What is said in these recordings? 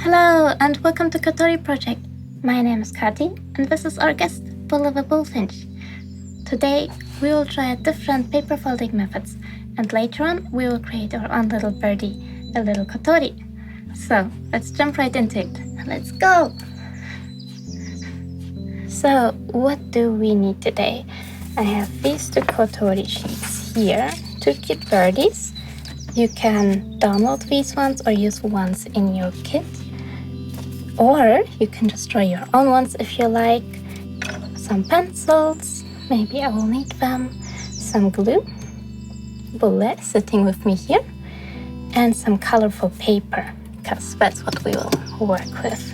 Hello and welcome to Kotori Project. My name is Kati and this is our guest, Bull of a Bullfinch. Today we will try different paper folding methods and later on we will create our own little birdie, a little Kotori. So let's jump right into it. Let's go! So what do we need today? I have these two Kotori sheets here, two cute birdies. You can download these ones or use ones in your kit. Or you can just draw your own ones if you like. Some pencils, maybe I will need them. Some glue, Bulle sitting with me here. And some colorful paper, because that's what we will work with.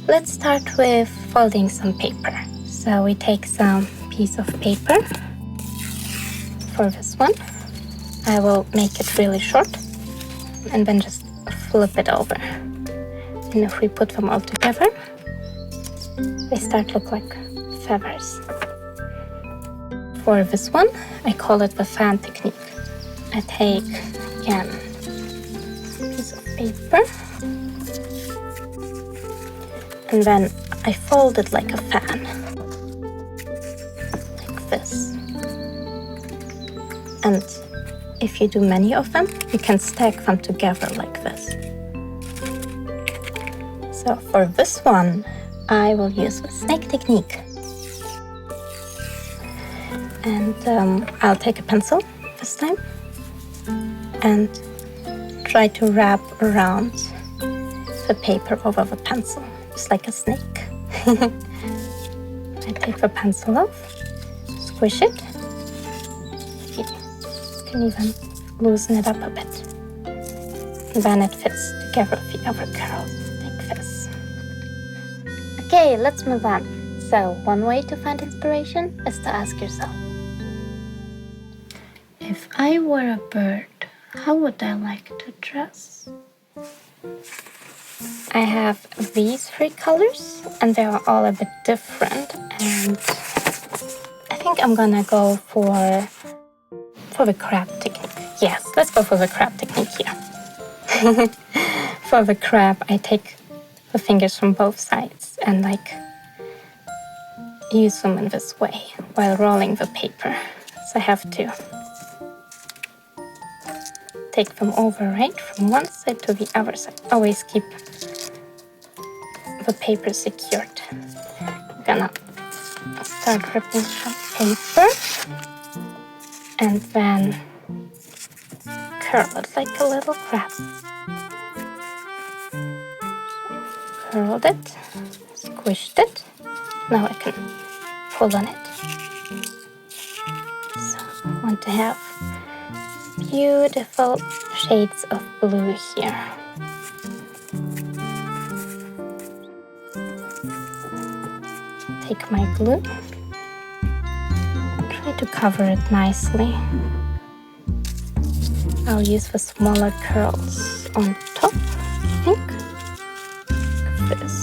Let's start with folding some paper. So we take some piece of paper. For this one, I will make it really short and then just flip it over. And if we put them all together, they start to look like feathers. For this one, I call it the fan technique. I take, again, a piece of paper and then I fold it like a fan, like this. And if you do many of them, you can stack them together like this. So for this one, I will use the snake technique. And I'll take a pencil this time and try to wrap around the paper over the pencil, just like a snake. I take the pencil off, squish it. You can even loosen it up a bit. And then it fits together with the other curls, like this. Okay, let's move on. So, one way to find inspiration is to ask yourself, if I were a bird, how would I like to dress? I have these three colors, and they are all a bit different, and I think I'm gonna go for the crab technique. Yes, let's go for the crab technique here. For the crab, I take the fingers from both sides and use them in this way while rolling the paper. So I have to take them over, right, from one side to the other side. Always keep the paper secured. I'm gonna start ripping some paper and then curl it like a little crab. Curled it, squished it. Now I can pull on it. So I want to have beautiful shades of blue here. Take my glue, try to cover it nicely. I'll use the smaller curls on top, I think. Like this.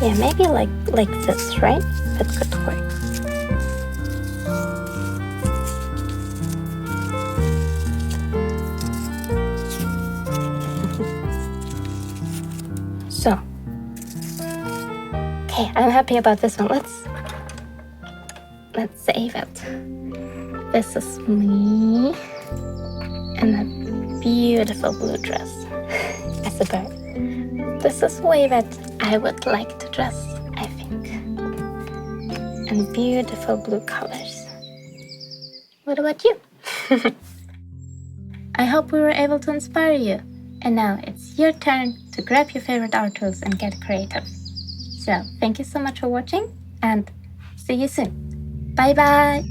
Yeah, maybe like this, right? That could work. So, okay, I'm happy about this one. Let's save it. This is me in a beautiful blue dress as a bird. This is the way that I would like to dress, I think. And beautiful blue colors. What about you? I hope we were able to inspire you. And now it's your turn to grab your favorite art tools and get creative. So thank you so much for watching and see you soon. Bye bye!